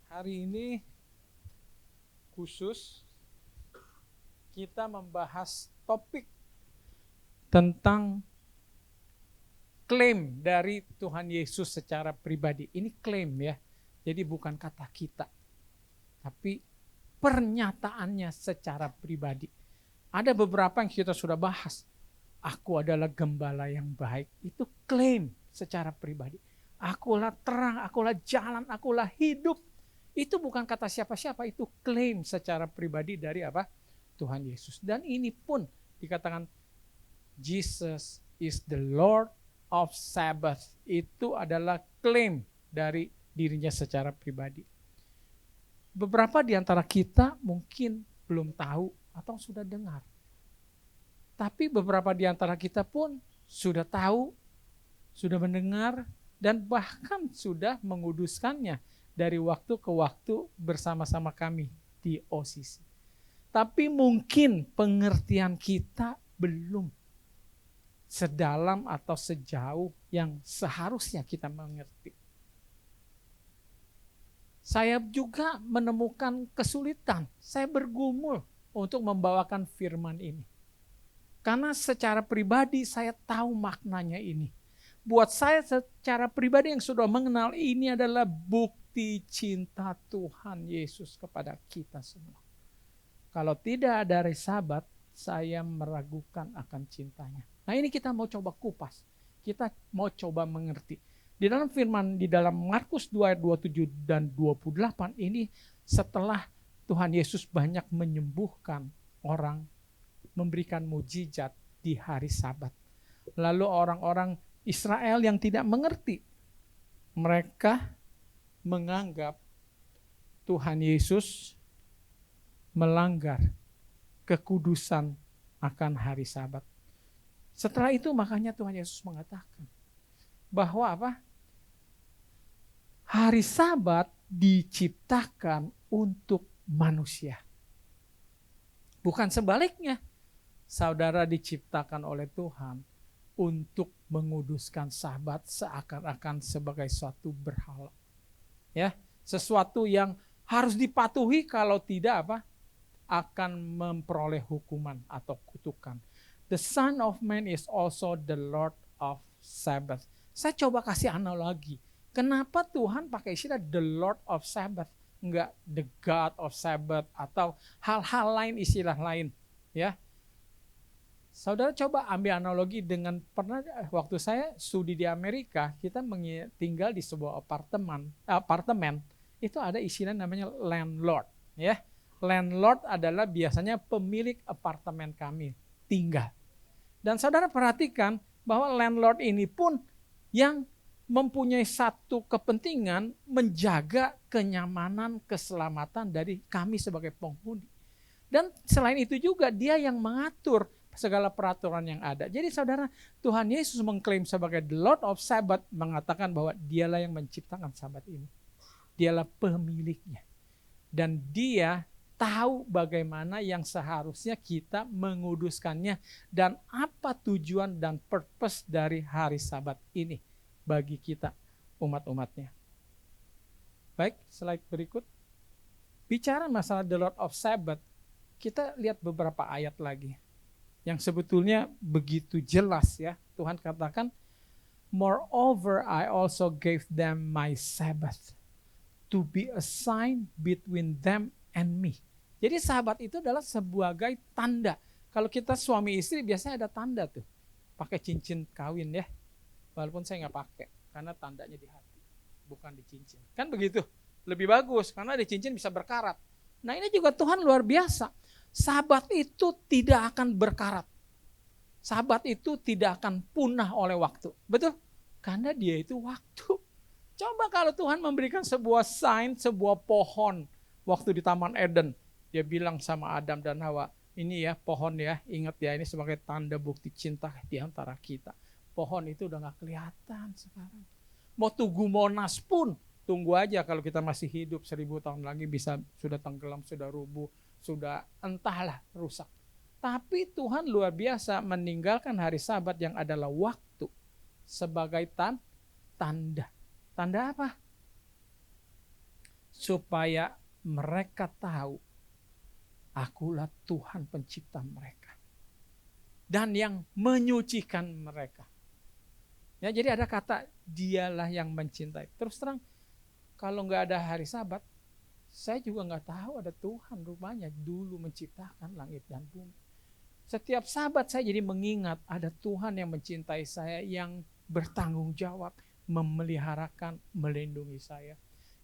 Hari ini khusus kita membahas topik tentang klaim dari Tuhan Yesus secara pribadi. Ini klaim ya, jadi bukan kata kita, tapi pernyataannya secara pribadi. Ada beberapa yang kita sudah bahas. Aku adalah gembala yang baik. Itu klaim secara pribadi. Akulah terang, akulah jalan, akulah hidup. Itu bukan kata siapa-siapa, itu klaim secara pribadi dari apa? Tuhan Yesus. Dan ini pun dikatakan Jesus is the Lord of Sabbath. Itu adalah klaim dari dirinya secara pribadi. Beberapa di antara kita mungkin belum tahu atau sudah dengar. Tapi beberapa di antara kita pun sudah tahu, sudah mendengar, dan bahkan sudah menguduskannya dari waktu ke waktu bersama-sama kami di OCC. Tapi mungkin pengertian kita belum sedalam atau sejauh yang seharusnya kita mengerti. Saya juga menemukan kesulitan, saya bergumul untuk membawakan firman ini. Karena secara pribadi saya tahu maknanya ini. Buat saya secara pribadi yang sudah mengenal ini adalah bukti cinta Tuhan Yesus kepada kita semua. Kalau tidak ada hari Sabat, saya meragukan akan cintanya. Nah ini kita mau coba kupas, kita mau coba mengerti. Di dalam firman, di dalam Markus 2 ayat 27 dan 28 ini setelah Tuhan Yesus banyak menyembuhkan orang, memberikan mujizat di hari Sabat. Lalu orang-orang Israel yang tidak mengerti, mereka menganggap Tuhan Yesus melanggar kekudusan akan hari Sabat. Setelah itu makanya Tuhan Yesus mengatakan bahwa apa? Hari Sabat diciptakan untuk manusia. Bukan sebaliknya. Saudara diciptakan oleh Tuhan untuk menguduskan Sabat seakan-akan sebagai suatu berhala. Ya, sesuatu yang harus dipatuhi, kalau tidak apa? Akan memperoleh hukuman atau kutukan. The Son of Man is also the Lord of Sabbath. Saya coba kasih analogi. Kenapa Tuhan pakai istilah the Lord of Sabbath? Enggak the God of Sabbath atau hal-hal lain, istilah lain. Ya, saudara coba ambil analogi dengan pernah waktu saya studi di Amerika, kita tinggal di sebuah apartemen itu ada istilah namanya landlord. Ya, landlord adalah biasanya pemilik apartemen kami tinggal. Dan saudara perhatikan bahwa landlord ini pun yang mempunyai satu kepentingan menjaga kenyamanan, keselamatan dari kami sebagai penghuni. Dan selain itu juga dia yang mengatur segala peraturan yang ada. Jadi saudara, Tuhan Yesus mengklaim sebagai the Lord of Sabbath, mengatakan bahwa dialah yang menciptakan Sabat ini. Dialah pemiliknya. Dan dia tahu bagaimana yang seharusnya kita menguduskannya dan apa tujuan dan purpose dari hari Sabat ini bagi kita umat-umatnya. Baik, slide berikut. Bicara masalah the Lord of Sabbath, kita lihat beberapa ayat lagi yang sebetulnya begitu jelas ya. Tuhan katakan, moreover I also gave them my Sabbath to be a sign between them and me. Jadi Sabat itu adalah sebagai tanda. Kalau kita suami istri biasanya ada tanda tuh, pakai cincin kawin ya. Walaupun saya nggak pakai, karena tandanya di hati, bukan di cincin. Kan begitu, lebih bagus, karena di cincin bisa berkarat. Nah ini juga Tuhan luar biasa. Sabat itu tidak akan berkarat. Sabat itu tidak akan punah oleh waktu. Betul? Karena dia itu waktu. Coba kalau Tuhan memberikan sebuah sign, sebuah pohon. Waktu di Taman Eden, dia bilang sama Adam dan Hawa, ini ya pohon ya, ingat ya, ini sebagai tanda bukti cinta di antara kita. Pohon itu udah gak kelihatan sekarang. Mau Tugu Monas pun, tunggu aja kalau kita masih hidup 1000 tahun lagi bisa sudah tenggelam, sudah rubuh, sudah entahlah rusak. Tapi Tuhan luar biasa meninggalkan hari Sabat yang adalah waktu sebagai tanda. Tanda apa? supaya mereka tahu akulah Tuhan pencipta mereka dan yang menyucikan mereka. Ya, jadi ada kata dialah yang mencintai. Terus terang, kalau nggak ada hari Sabat, saya juga nggak tahu ada Tuhan rupanya dulu menciptakan langit dan bumi. Setiap Sabat saya jadi mengingat ada Tuhan yang mencintai saya, yang bertanggung jawab, memeliharakan, melindungi saya.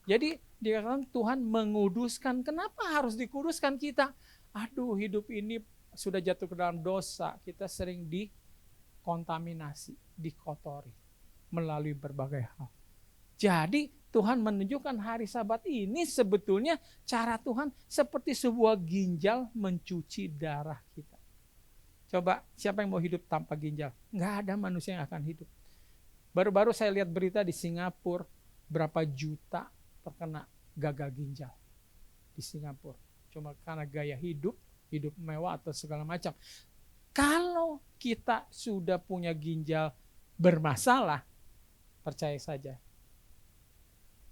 Jadi dikatakan Tuhan menguduskan. Kenapa harus dikuduskan kita? Aduh, hidup ini sudah jatuh ke dalam dosa. Kita sering dikontaminasi, dikotori melalui berbagai hal. Jadi Tuhan menunjukkan hari Sabat ini sebetulnya cara Tuhan seperti sebuah ginjal mencuci darah kita. Coba siapa yang mau hidup tanpa ginjal? Nggak ada manusia yang akan hidup. Baru-baru saya lihat berita di Singapura, berapa juta terkena gagal ginjal di Singapura. Cuma karena gaya hidup mewah atau segala macam. Kalau kita sudah punya ginjal bermasalah, percaya saja.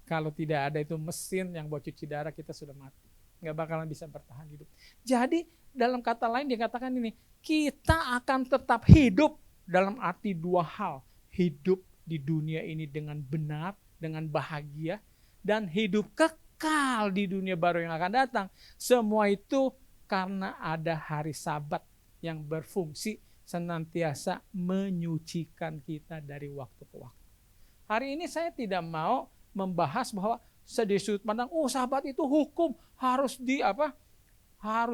Kalau tidak ada itu mesin yang buat cuci darah, kita sudah mati. Nggak bakalan bisa bertahan hidup. Jadi dalam kata lain dia katakan ini, kita akan tetap hidup dalam arti dua hal. Hidup di dunia ini dengan benar, dengan bahagia, dan hidup kekal di dunia baru yang akan datang. Semua itu karena ada hari Sabat yang berfungsi senantiasa menyucikan kita dari waktu ke waktu. Hari ini saya tidak mau membahas bahwa di sudut pandang, Sabat itu hukum, harus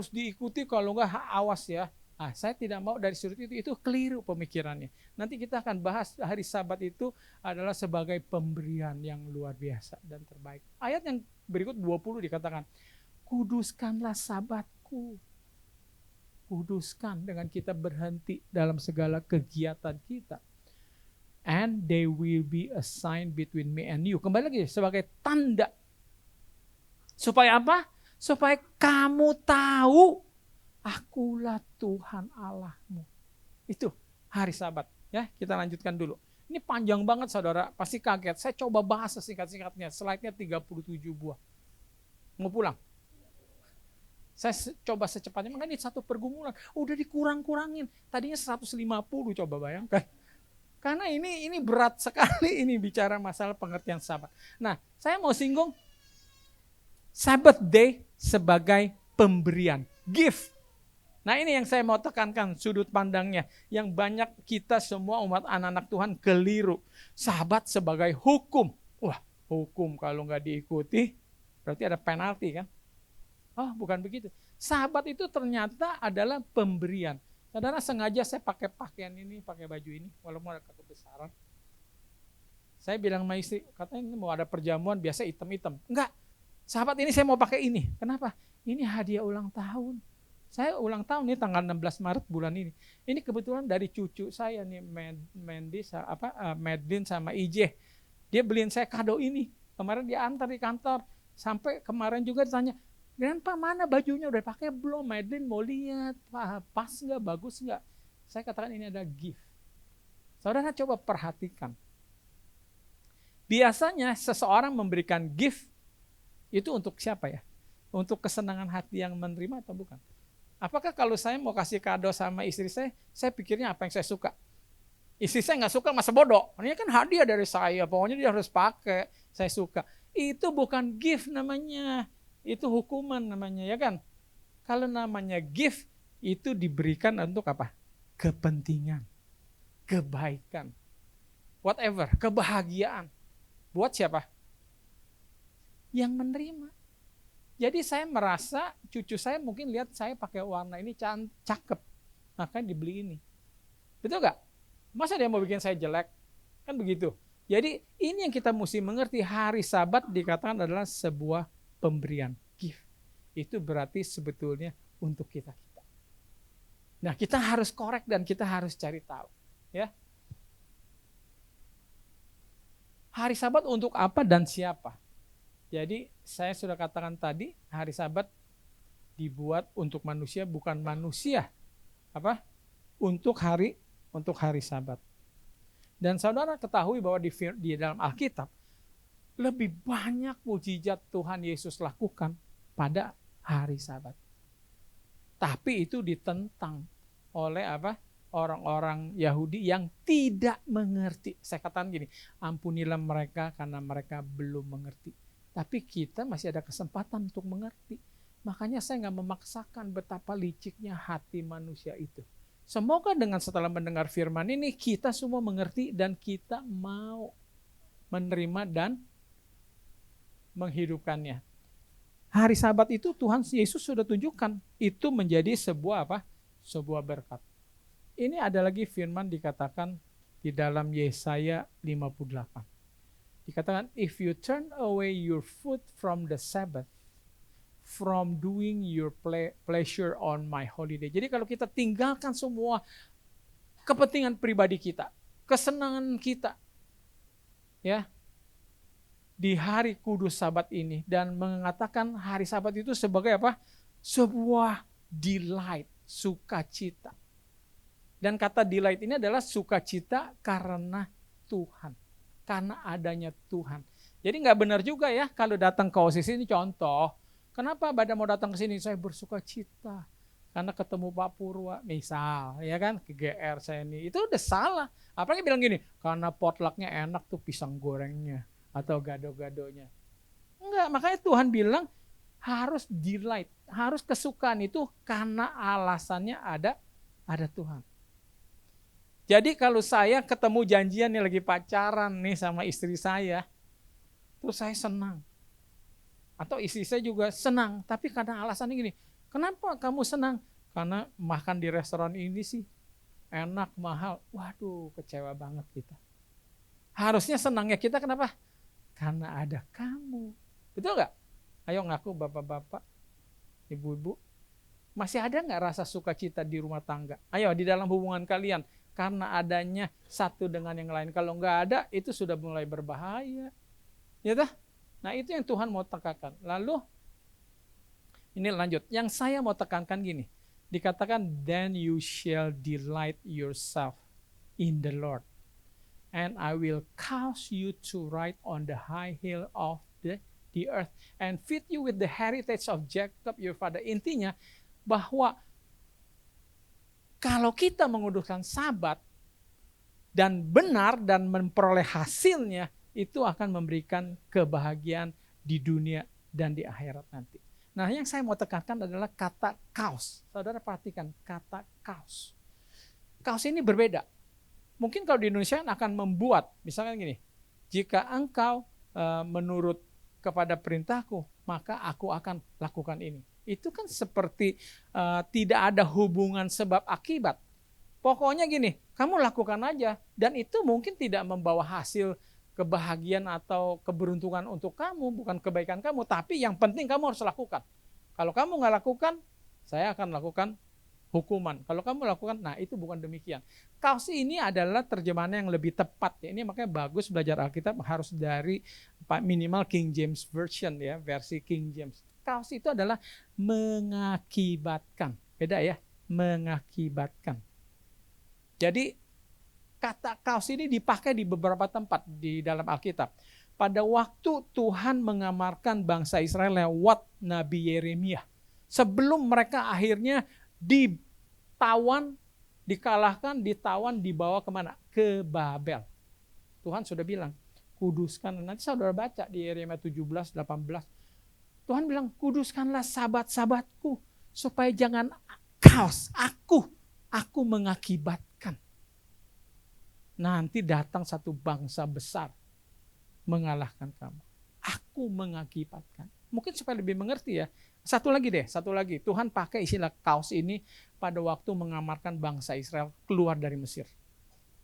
diikuti, kalau enggak awas ya. Nah, saya tidak mau dari sudut itu keliru pemikirannya. Nanti kita akan bahas hari Sabat itu adalah sebagai pemberian yang luar biasa dan terbaik. Ayat yang berikut 20 dikatakan, kuduskanlah Sabatku. Kuduskan dengan kita berhenti dalam segala kegiatan kita. And they will be a sign between me and you. Kembali lagi, sebagai tanda. Supaya apa? Supaya kamu tahu akulah Tuhan Allahmu. Itu hari Sabat. Ya, kita lanjutkan dulu. Ini panjang banget saudara, pasti kaget. Saya coba bahas sesingkat-singkatnya. Slide-nya 37 buah. Mau pulang? Saya coba secepatnya, makanya ini satu pergumulan. Udah dikurang-kurangin. Tadinya 150, coba bayangkan. Karena ini berat sekali ini bicara masalah pengertian Sabat. Nah, saya mau singgung Sabbath day sebagai pemberian, gift. Nah, ini yang saya mau tekankan sudut pandangnya. Yang banyak kita semua umat anak-anak Tuhan keliru. Sabat sebagai hukum. Wah, hukum kalau nggak diikuti berarti ada penalti kan? Oh, bukan begitu. Sabat itu ternyata adalah pemberian. Saudara, sengaja saya pakai pakaian ini, pakai baju ini, walaupun ada kebesaran. Saya bilang sama istri, katanya mau ada perjamuan biasa hitam-hitam. Enggak, Sabat ini saya mau pakai ini. Kenapa? Ini hadiah ulang tahun. Saya ulang tahun nih tanggal 16 Maret bulan ini. Ini kebetulan dari cucu saya nih, Medlin sama IJ. Dia beliin saya kado ini. Kemarin dia antar di kantor. Sampai kemarin juga ditanya, Grandpa mana bajunya, udah pakai belum? Medlin mau lihat, pas nggak, bagus nggak? Saya katakan ini adalah gift. Saudara coba perhatikan. Biasanya seseorang memberikan gift itu untuk siapa ya? Untuk kesenangan hati yang menerima atau bukan? Apakah kalau saya mau kasih kado sama istri saya pikirnya apa yang saya suka? Istri saya nggak suka, masa bodoh. Ini kan hadiah dari saya, pokoknya dia harus pakai, saya suka. Itu bukan gift namanya. Itu hukuman namanya, ya kan? Kalau namanya gift itu diberikan untuk apa? Kepentingan, kebaikan, whatever, kebahagiaan. Buat siapa? Yang menerima. Jadi saya merasa cucu saya mungkin lihat saya pakai warna ini cakep, makanya dibeli ini. Betul nggak? Masa dia mau bikin saya jelek? Kan begitu. Jadi ini yang kita mesti mengerti, hari Sabat dikatakan adalah sebuah pemberian, gift. Itu berarti sebetulnya untuk kita. Nah, kita harus korek dan kita harus cari tahu, ya. Hari Sabat untuk apa dan siapa? Jadi saya sudah katakan tadi, hari Sabat dibuat untuk manusia, bukan manusia untuk hari Sabat. Dan saudara ketahui bahwa di dalam Alkitab lebih banyak mujizat Tuhan Yesus lakukan pada hari Sabat. Tapi itu ditentang oleh orang-orang Yahudi yang tidak mengerti. Saya katakan gini, ampunilah mereka karena mereka belum mengerti. Tapi kita masih ada kesempatan untuk mengerti. Makanya saya nggak memaksakan betapa liciknya hati manusia itu. Semoga dengan setelah mendengar firman ini kita semua mengerti dan kita mau menerima dan menghidupkannya. Hari Sabat itu Tuhan Yesus sudah tunjukkan itu menjadi sebuah sebuah berkat. Ini ada lagi firman dikatakan di dalam Yesaya 58. Dikatakan, if you turn away your foot from the Sabbath, from doing your pleasure on my holiday. Jadi kalau kita tinggalkan semua kepentingan pribadi kita, kesenangan kita, ya, di hari kudus Sabat ini dan mengatakan hari Sabat itu sebagai sebuah delight, sukacita. Dan kata delight ini adalah sukacita karena Tuhan, karena adanya Tuhan. Jadi nggak benar juga ya kalau datang ke OSIS ini contoh. Kenapa pada mau datang ke sini? Saya bersukacita karena ketemu Pak Purwa, misal, ya kan, ke GR saya ini. Itu udah salah. Apalagi bilang gini, karena potlucknya enak tuh pisang gorengnya atau gado-gadonya. Enggak, makanya Tuhan bilang harus delight, harus kesukaan itu karena alasannya ada Tuhan. Jadi kalau saya ketemu janjian nih lagi pacaran nih sama istri saya, terus saya senang. Atau istri saya juga senang, tapi karena alasannya gini, kenapa kamu senang? Karena makan di restoran ini sih enak, mahal. Waduh, kecewa banget kita. Harusnya senangnya kita kenapa? Karena ada kamu. Betul nggak? Ayo ngaku bapak-bapak, ibu-ibu. Masih ada nggak rasa sukacita di rumah tangga? Ayo di dalam hubungan kalian. Karena adanya satu dengan yang lain. Kalau nggak ada, itu sudah mulai berbahaya. Ya toh? Nah itu yang Tuhan mau tekankan. Lalu, ini lanjut. Yang saya mau tekankan gini. Dikatakan, then you shall delight yourself in the Lord. And I will cause you to ride on the high hill of the earth and feed you with the heritage of Jacob your father. Intinya bahwa kalau kita menguduskan Sabat dan benar dan memperoleh hasilnya, itu akan memberikan kebahagiaan di dunia dan di akhirat nanti. Nah, yang saya mau tekankan adalah kata kaos. Saudara perhatikan kata kaos. Kaos ini berbeda. Mungkin kalau di Indonesia akan membuat, misalkan gini, jika engkau menurut kepada perintahku, maka aku akan lakukan ini. Itu kan seperti tidak ada hubungan sebab akibat. Pokoknya gini, kamu lakukan aja. Dan itu mungkin tidak membawa hasil kebahagiaan atau keberuntungan untuk kamu, bukan kebaikan kamu. Tapi yang penting kamu harus lakukan. Kalau kamu nggak lakukan, saya akan lakukan hukuman. Kalau kamu lakukan, nah itu bukan demikian. Kaos ini adalah terjemahan yang lebih tepat. Ya. Ini makanya bagus belajar Alkitab harus dari minimal King James Version, ya, versi King James. Kaos itu adalah mengakibatkan. Beda ya, mengakibatkan. Jadi kata kaos ini dipakai di beberapa tempat di dalam Alkitab. Pada waktu Tuhan mengamarkan bangsa Israel lewat Nabi Yeremia. Sebelum mereka akhirnya ditawan, dikalahkan, ditawan, dibawa kemana? Ke Babel. Tuhan sudah bilang, kuduskan. Nanti saudara baca di Yeremia 17, 18. Tuhan bilang, kuduskanlah sabat-sabatku. Supaya jangan kaos, aku mengakibatkan. Nanti datang satu bangsa besar mengalahkan kamu. Aku mengakibatkan. Mungkin supaya lebih mengerti ya. Satu lagi. Tuhan pakai istilah kaos ini pada waktu mengamarkan bangsa Israel keluar dari Mesir.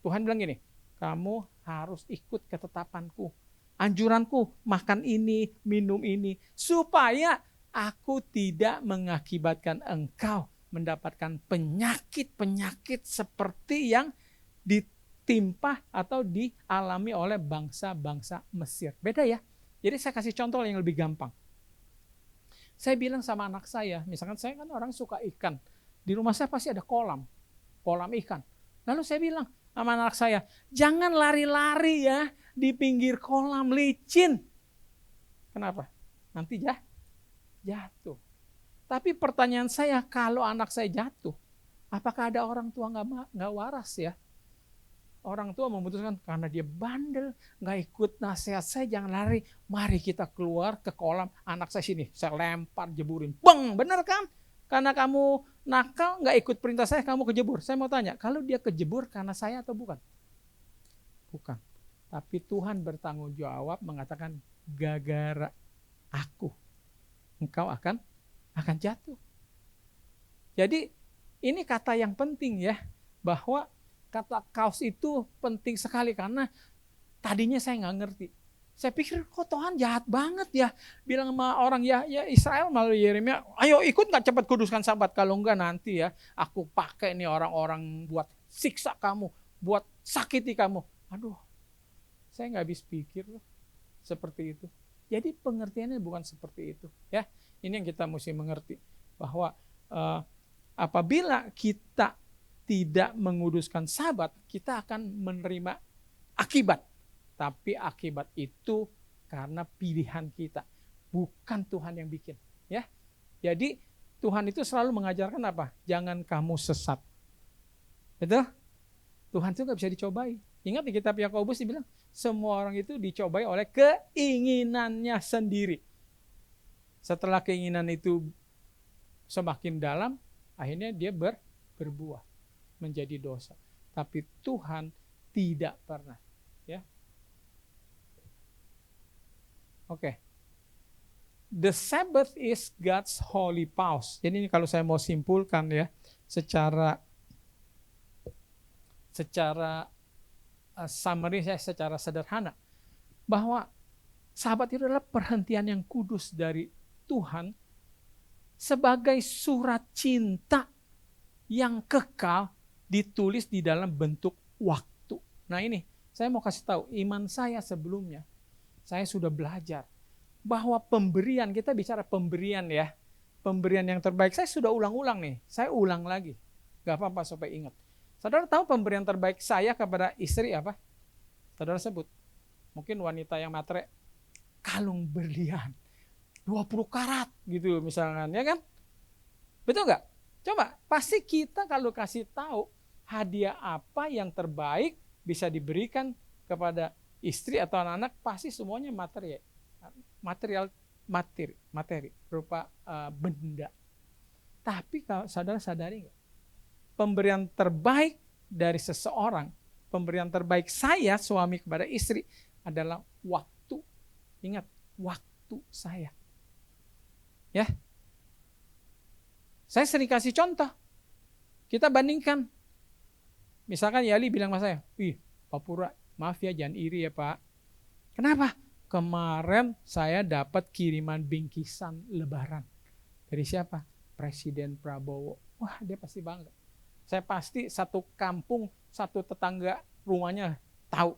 Tuhan bilang gini, kamu harus ikut ketetapanku. Anjuranku, makan ini, minum ini. Supaya aku tidak mengakibatkan engkau mendapatkan penyakit-penyakit seperti yang ditimpa atau dialami oleh bangsa-bangsa Mesir. Beda ya. Jadi saya kasih contoh yang lebih gampang. Saya bilang sama anak saya, misalkan saya kan orang suka ikan. Di rumah saya pasti ada kolam ikan. Lalu saya bilang sama anak saya, jangan lari-lari ya di pinggir kolam licin. Kenapa? Nanti jatuh. Tapi pertanyaan saya, kalau anak saya jatuh, apakah ada orang tua nggak waras ya? Orang tua memutuskan karena dia bandel, nggak ikut nasihat saya, jangan lari. Mari kita keluar ke kolam, anak saya sini, saya lempar, jeburin. Bang, bener kan? Karena kamu nakal, nggak ikut perintah saya, kamu kejebur. Saya mau tanya, kalau dia kejebur karena saya atau bukan? Bukan. Tapi Tuhan bertanggung jawab mengatakan, gara-gara aku, engkau akan jatuh. Jadi ini kata yang penting ya, bahwa kata kaos itu penting sekali karena tadinya saya nggak ngerti. Saya pikir kok Tuhan jahat banget ya, bilang sama orang ya Israel melalui Yeremia, ayo ikut nggak cepat kuduskan Sabat, kalau enggak nanti ya aku pakai nih orang-orang buat siksa kamu, buat sakiti kamu. Aduh, saya nggak habis pikir loh seperti itu. Jadi pengertiannya bukan seperti itu ya. Ini yang kita mesti mengerti bahwa apabila kita tidak menguduskan Sabat, kita akan menerima akibat. Tapi akibat itu karena pilihan kita, bukan Tuhan yang bikin. Ya, jadi Tuhan itu selalu mengajarkan apa? Jangan kamu sesat. Betul? Tuhan itu nggak bisa dicobai. Ingat di kitab Yakobus dibilang, semua orang itu dicobai oleh keinginannya sendiri. Setelah keinginan itu semakin dalam, akhirnya dia berbuah menjadi dosa. Tapi Tuhan tidak pernah. Ya. Oke. The Sabbath is God's holy pause. Jadi ini kalau saya mau simpulkan ya, secara summary saya secara sederhana, bahwa Sabat itu adalah perhentian yang kudus dari Tuhan sebagai surat cinta yang kekal ditulis di dalam bentuk waktu. Nah ini, saya mau kasih tahu, iman saya sebelumnya, saya sudah belajar bahwa pemberian, kita bicara pemberian ya, pemberian yang terbaik, saya sudah ulang-ulang nih, saya ulang lagi, gak apa-apa supaya ingat. Saudara tahu pemberian terbaik saya kepada istri apa? Saudara sebut, mungkin wanita yang matre, kalung berlian, 20 karat gitu misalkan, ya kan? Betul nggak? Coba, pasti kita kalau kasih tahu hadiah apa yang terbaik bisa diberikan kepada istri atau anak-anak, pasti semuanya materi berupa benda. Tapi kalau saudara sadari nggak? Pemberian terbaik dari seseorang, pemberian terbaik saya suami kepada istri adalah waktu. Ingat, waktu saya. Ya. Saya sering kasih contoh. Kita bandingkan. Misalkan Yali bilang sama saya, Pak Pura, maaf ya jangan iri ya Pak. Kenapa? Kemarin saya dapat kiriman bingkisan lebaran. Dari siapa? Presiden Prabowo. Wah, dia pasti bangga. Saya pasti satu kampung, satu tetangga rumahnya tahu.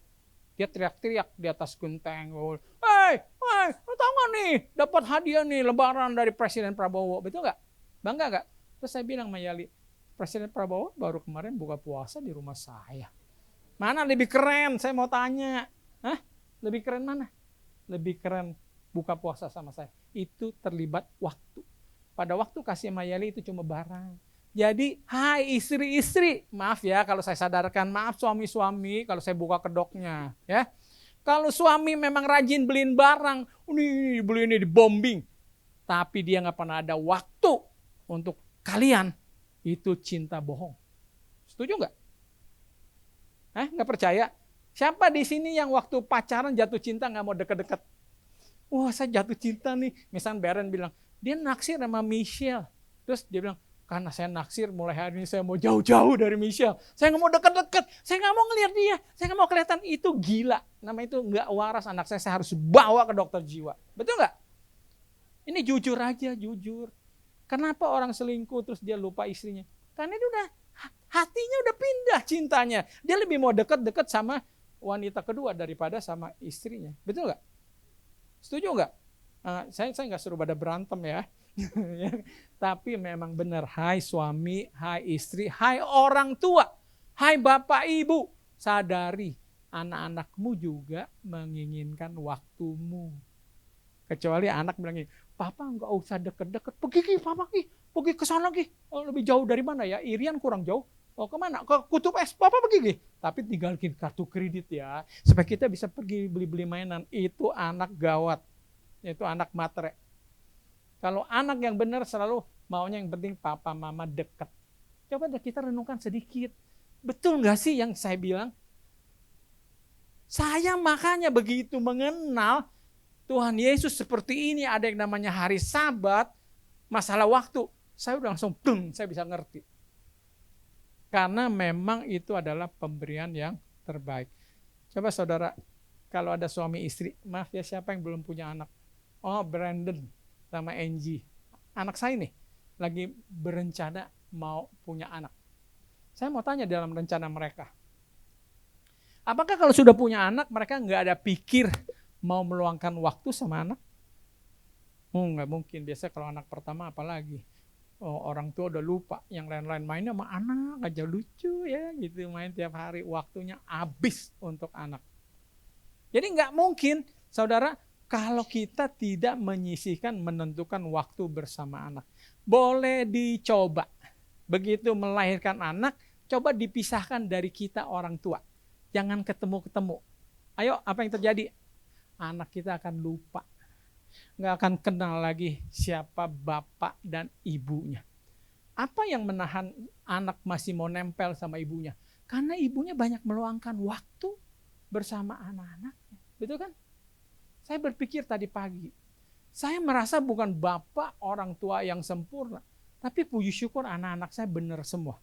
Dia teriak-teriak di atas genteng. Hei, lo tau gak nih, dapat hadiah nih lebaran dari Presiden Prabowo. Betul gak? Bangga gak? Terus saya bilang sama Yali, Presiden Prabowo baru kemarin buka puasa di rumah saya. Mana lebih keren? Saya mau tanya. Hah? Lebih keren mana? Lebih keren buka puasa sama saya. Itu terlibat waktu. Pada waktu kasih sama Yali itu cuma barang. Jadi, hai istri-istri, maaf ya kalau saya sadarkan, maaf suami-suami kalau saya buka kedoknya, ya. Kalau suami memang rajin beliin barang, ini beli ini dibombing, tapi dia nggak pernah ada waktu untuk kalian, itu cinta bohong. Setuju nggak? Nggak percaya? Siapa di sini yang waktu pacaran jatuh cinta nggak mau deket-deket? Wah, saya jatuh cinta nih. Misalnya Beren bilang, dia naksir sama Michelle, terus dia bilang, karena saya naksir, mulai hari ini saya mau jauh-jauh dari Michelle. Saya nggak mau deket-deket. Saya nggak mau ngelihat dia. Saya nggak mau kelihatan. Itu gila. Namanya itu nggak waras anak saya harus bawa ke dokter jiwa. Betul nggak? Ini jujur aja, jujur. Kenapa orang selingkuh terus dia lupa istrinya? Karena dia udah, hatinya udah pindah cintanya. Dia lebih mau deket-deket sama wanita kedua daripada sama istrinya. Betul nggak? Setuju nggak? Saya nggak suruh pada berantem ya. Tapi memang benar, hai suami, hai istri, hai orang tua, hai bapak ibu, sadari anak-anakmu juga menginginkan waktumu. Kecuali anak bilang gini, papa nggak usah deket-deket, pergi papa pergi ke sana oh, lebih jauh dari mana ya? Irian kurang jauh. Oh kemana? Ke Kutub Es, papa pergi Tapi tinggalin kartu kredit ya, supaya kita bisa pergi beli-beli mainan. Itu anak gawat, itu anak matre. Kalau anak yang benar selalu maunya yang penting papa mama dekat. Coba deh kita renungkan sedikit. Betul nggak sih yang saya bilang? Saya makanya begitu mengenal Tuhan Yesus seperti ini, ada yang namanya hari Sabat, masalah waktu, saya udah langsung saya bisa ngerti. Karena memang itu adalah pemberian yang terbaik. Coba saudara, kalau ada suami istri, maaf ya siapa yang belum punya anak? Oh Brandon sama Angie. Anak saya nih, lagi berencana mau punya anak. Saya mau tanya dalam rencana mereka. Apakah kalau sudah punya anak, mereka nggak ada pikir mau meluangkan waktu sama anak? Nggak mungkin. Biasa kalau anak pertama apalagi. Orang tua udah lupa. Yang lain-lain mainnya sama anak aja, lucu ya gitu. Main tiap hari, waktunya habis untuk anak. Jadi nggak mungkin, saudara, kalau kita tidak menyisihkan, menentukan waktu bersama anak. Boleh dicoba. Begitu melahirkan anak, coba dipisahkan dari kita orang tua. Jangan ketemu-ketemu. Ayo, apa yang terjadi? Anak kita akan lupa. Nggak akan kenal lagi siapa bapak dan ibunya. Apa yang menahan anak masih mau nempel sama ibunya? Karena ibunya banyak meluangkan waktu bersama anak-anaknya. Betul kan? Saya berpikir tadi pagi. Saya merasa bukan bapak orang tua yang sempurna. Tapi puji syukur anak-anak saya benar semua.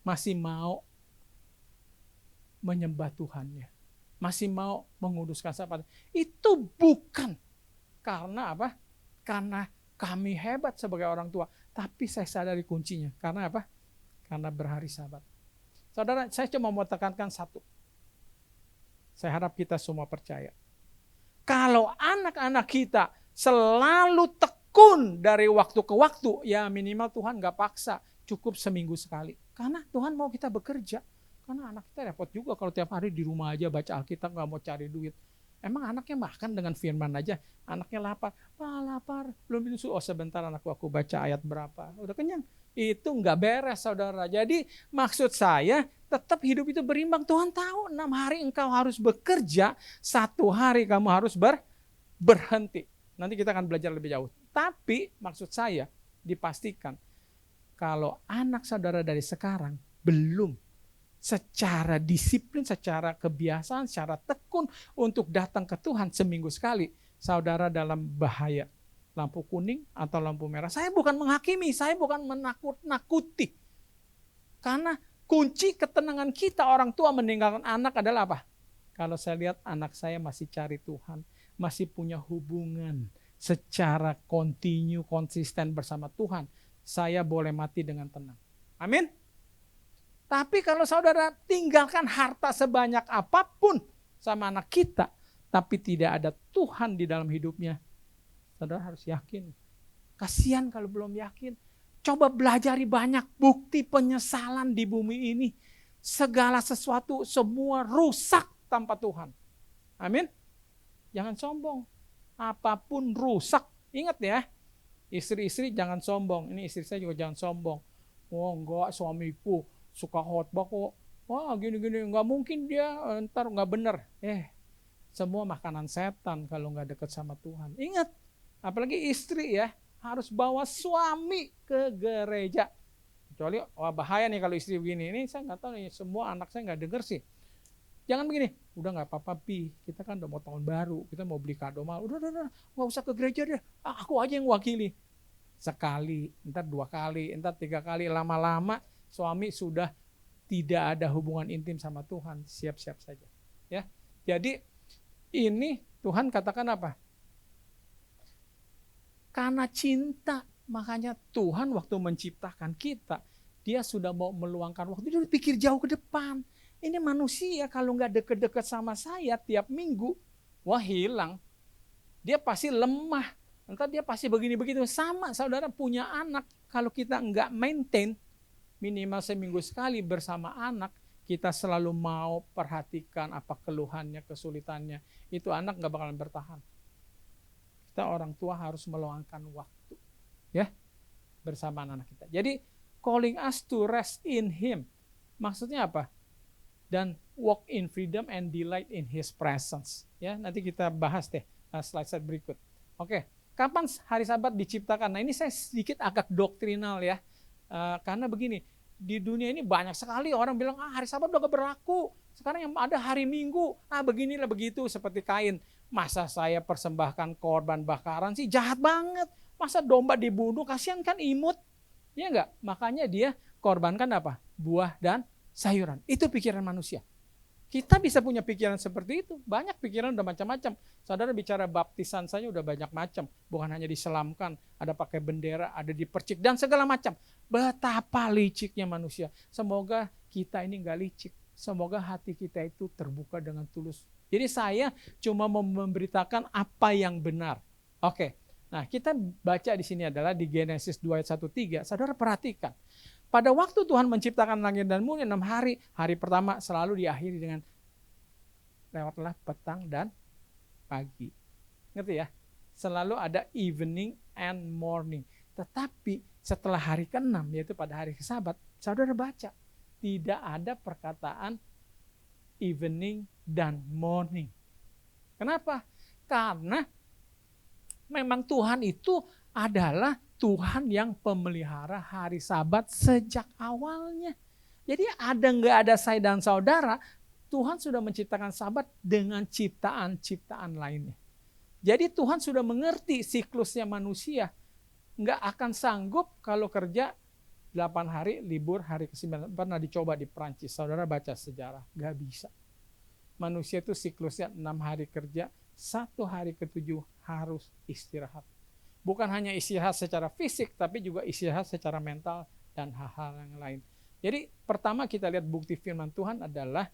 Masih mau menyembah Tuhannya. Masih mau menguduskan sahabat. Itu bukan karena apa? Karena kami hebat sebagai orang tua. Tapi saya sadari kuncinya. Karena apa? Karena berhari Sabat. Saudara, saya cuma mau tekankan satu. Saya harap kita semua percaya. Kalau anak-anak kita selalu tekun dari waktu ke waktu, ya minimal Tuhan gak paksa. Cukup seminggu sekali. Karena Tuhan mau kita bekerja. Karena anak kita repot juga kalau tiap hari di rumah aja baca Alkitab, gak mau cari duit. Emang anaknya makan dengan firman aja, anaknya lapar. Wah lapar, belum itu. Oh sebentar anakku, aku baca ayat berapa. Udah kenyang. Itu gak beres saudara. Jadi maksud saya tetap hidup itu berimbang. Tuhan tahu 6 hari engkau harus bekerja, 1 hari kamu harus berhenti. Nanti kita akan belajar lebih jauh. Tapi maksud saya dipastikan kalau anak saudara dari sekarang belum secara disiplin, secara kebiasaan, secara tekun untuk datang ke Tuhan seminggu sekali, saudara dalam bahaya. Lampu kuning atau lampu merah. Saya bukan menghakimi, saya bukan menakut-nakuti. Karena kunci ketenangan kita orang tua meninggalkan anak adalah apa? Kalau saya lihat anak saya masih cari Tuhan, masih punya hubungan secara kontinu, konsisten bersama Tuhan, saya boleh mati dengan tenang. Amin. Tapi kalau saudara tinggalkan harta sebanyak apapun sama anak kita, tapi tidak ada Tuhan di dalam hidupnya, saudara harus yakin. Kasihan kalau belum yakin. Coba belajari banyak bukti penyesalan di bumi ini. Segala sesuatu, semua rusak tanpa Tuhan. Amin. Jangan sombong. Apapun rusak. Ingat ya, istri-istri jangan sombong. Ini istri saya juga jangan sombong. Oh enggak, suamiku suka khotbah kok. Wah gini-gini, nggak mungkin dia ntar nggak bener. Semua makanan setan kalau nggak deket sama Tuhan. Ingat, apalagi istri ya, harus bawa suami ke gereja. Kecuali, wah bahaya nih kalau istri begini. Ini saya nggak tahu nih, semua anak saya nggak denger sih. Jangan begini, udah nggak apa-apa Pi, kita kan udah mau tahun baru, kita mau beli kado mahal. Udah, nggak usah ke gereja deh, aku aja yang wakili. Sekali, entar 2 kali, entar 3 kali, lama-lama suami sudah tidak ada hubungan intim sama Tuhan, siap-siap saja. Ya, jadi ini Tuhan katakan apa? Karena cinta, makanya Tuhan waktu menciptakan kita, dia sudah mau meluangkan waktu, dia pikir jauh ke depan. Ini manusia kalau nggak deket-deket sama saya tiap minggu, wah hilang. Dia pasti lemah, entar dia pasti begini-begitu. Sama saudara punya anak, kalau kita nggak maintain, minimal seminggu sekali bersama anak, kita selalu mau perhatikan apa keluhannya, kesulitannya. Itu anak gak bakalan bertahan. Kita kita orang tua harus meluangkan waktu ya bersama anak kita. Jadi calling us to rest in Him. Maksudnya apa? Dan walk in freedom and delight in His presence. Ya, nanti kita bahas deh slide berikut. Oke, kapan hari Sabat diciptakan? Nah, ini saya sedikit agak doktrinal ya. Karena begini, di dunia ini banyak sekali orang bilang, hari Sabat udah gak berlaku. Sekarang yang ada hari Minggu. Beginilah begitu, seperti Kain. Masa saya persembahkan korban bakaran sih, jahat banget. Masa domba dibunuh, kasihan kan imut. Ya enggak? Makanya dia korbankan apa? Buah dan sayuran. Itu pikiran manusia. Kita bisa punya pikiran seperti itu. Banyak pikiran udah macam-macam. Saudara bicara baptisan saja udah banyak macam. Bukan hanya diselamkan, ada pakai bendera, ada dipercik, dan segala macam. Betapa liciknya manusia. Semoga kita ini enggak licik. Semoga hati kita itu terbuka dengan tulus. Jadi saya cuma memberitakan apa yang benar. Oke. Nah, kita baca di sini adalah di Genesis 2 ayat 1-3. Saudara perhatikan. Pada waktu Tuhan menciptakan langit dan bumi 6 hari, hari pertama selalu diakhiri dengan lewatlah petang dan pagi. Ngerti ya? Selalu ada evening and morning. Tetapi setelah hari ke-6, yaitu pada hari Sabat, saudara baca, tidak ada perkataan evening dan morning. Kenapa? Karena memang Tuhan itu adalah Tuhan yang pemelihara hari Sabat sejak awalnya. Jadi nggak ada saya dan saudara, Tuhan sudah menciptakan Sabat dengan ciptaan-ciptaan lainnya. Jadi Tuhan sudah mengerti siklusnya manusia. Nggak akan sanggup kalau kerja 8 hari, libur hari ke-9. Pernah dicoba di Prancis, saudara baca sejarah, nggak bisa. Manusia itu siklusnya 6 hari kerja, 1 hari ke-7 harus istirahat. Bukan hanya istirahat secara fisik, tapi juga istirahat secara mental dan hal-hal yang lain. Jadi pertama kita lihat bukti firman Tuhan adalah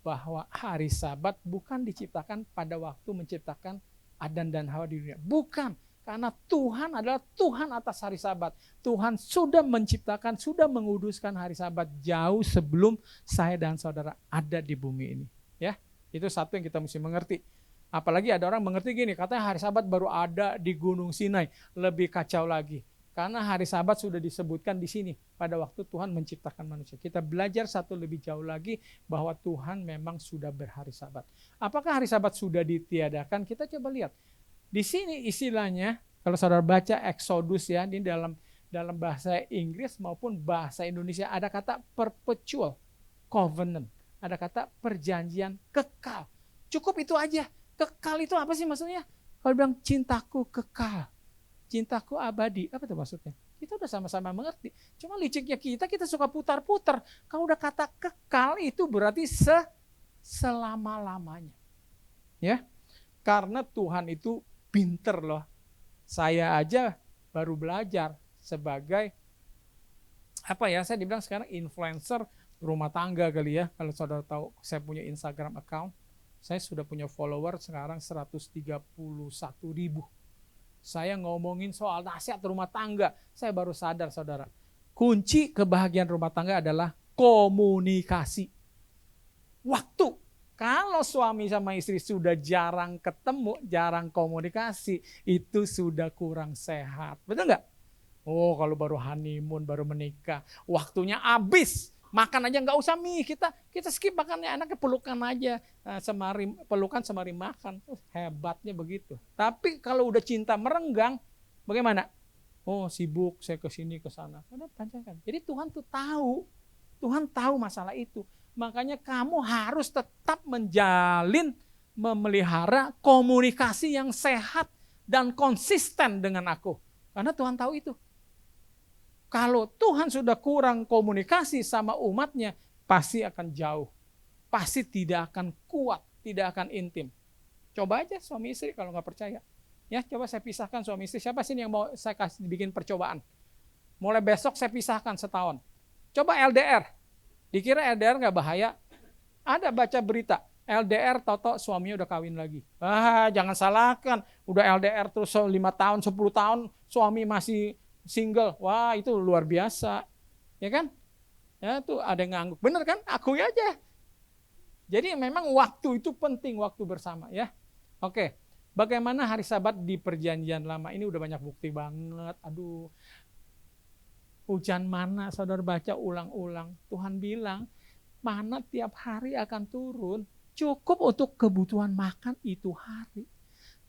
bahwa hari Sabat bukan diciptakan pada waktu menciptakan Adam dan Hawa di dunia. Bukan, karena Tuhan adalah Tuhan atas hari Sabat. Tuhan sudah menciptakan, sudah menguduskan hari Sabat jauh sebelum saya dan saudara ada di bumi ini. Ya, itu satu yang kita mesti mengerti. Apalagi ada orang mengerti gini, katanya hari Sabat baru ada di Gunung Sinai. Lebih kacau lagi. Karena hari Sabat sudah disebutkan di sini pada waktu Tuhan menciptakan manusia. Kita belajar satu lebih jauh lagi bahwa Tuhan memang sudah berhari Sabat. Apakah hari Sabat sudah ditiadakan? Kita coba lihat. Di sini istilahnya, kalau saudara baca Exodus ya, ini dalam bahasa Inggris maupun bahasa Indonesia ada kata perpetual covenant. Ada kata perjanjian kekal. Cukup itu aja. Kekal itu apa sih maksudnya? Kalau bilang cintaku kekal, cintaku abadi, apa itu maksudnya? Kita udah sama-sama mengerti. Cuma liciknya kita suka putar-putar. Kalau udah kata kekal itu berarti selama-lamanya. Ya, karena Tuhan itu pinter loh. Saya aja baru belajar sebagai saya dibilang sekarang influencer rumah tangga kali ya. Kalau saudara tahu, saya punya Instagram account. Saya sudah punya follower sekarang 131.000. Saya ngomongin soal nasihat rumah tangga. Saya baru sadar saudara. Kunci kebahagiaan rumah tangga adalah komunikasi. Waktu. Kalau suami sama istri sudah jarang ketemu, jarang komunikasi, itu sudah kurang sehat. Betul nggak? Oh, kalau baru honeymoon, baru menikah, waktunya habis. Makan aja nggak usah kita skip makannya, anaknya pelukan aja, pelukan semari makan. Hebatnya begitu. Tapi kalau udah cinta merenggang, bagaimana? Oh sibuk, saya ke sini ke sana. Jadi Tuhan tuh tahu, Tuhan tahu masalah itu. Makanya kamu harus tetap memelihara komunikasi yang sehat dan konsisten dengan aku. Karena Tuhan tahu itu. Kalau Tuhan sudah kurang komunikasi sama umatnya, pasti akan jauh. Pasti tidak akan kuat, tidak akan intim. Coba aja suami istri kalau nggak percaya. Ya, coba saya pisahkan suami istri. Siapa sih yang mau saya kasih bikin percobaan? Mulai besok saya pisahkan setahun. Coba LDR. Dikira LDR nggak bahaya? Ada baca berita. LDR toto suaminya udah kawin lagi. Jangan salahkan. Udah LDR terus 5 tahun, 10 tahun, suami masih single, wah itu luar biasa, ya kan? Ya tuh ada yang ngangguk, bener kan? Akui aja. Jadi memang waktu itu penting, waktu bersama ya. Oke, Bagaimana hari Sabat di perjanjian lama? Ini udah banyak bukti banget. Aduh, hujan mana, saudara baca ulang-ulang. Tuhan bilang, mana tiap hari akan turun. Cukup untuk kebutuhan makan itu hari.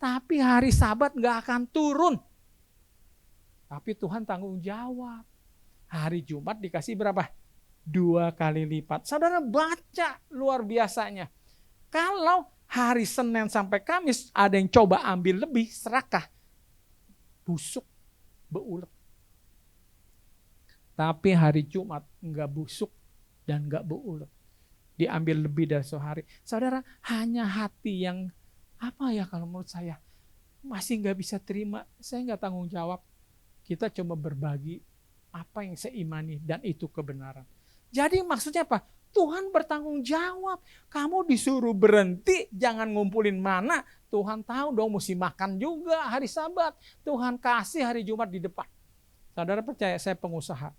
Tapi hari Sabat nggak akan turun. Tapi Tuhan tanggung jawab. Hari Jumat dikasih berapa? 2 kali lipat. Saudara baca luar biasanya. Kalau hari Senin sampai Kamis ada yang coba ambil lebih, serakah. Busuk, beulet. Tapi hari Jumat enggak busuk dan enggak beulet. Diambil lebih dari sehari. Saudara, hanya hati yang apa ya kalau menurut saya masih enggak bisa terima. Saya enggak tanggung jawab. Kita cuma berbagi apa yang saya imani dan itu kebenaran. Jadi maksudnya apa? Tuhan bertanggung jawab. Kamu disuruh berhenti, jangan ngumpulin mana. Tuhan tahu dong mesti makan juga hari Sabat. Tuhan kasih hari Jumat di depan. Saudara percaya saya pengusaha.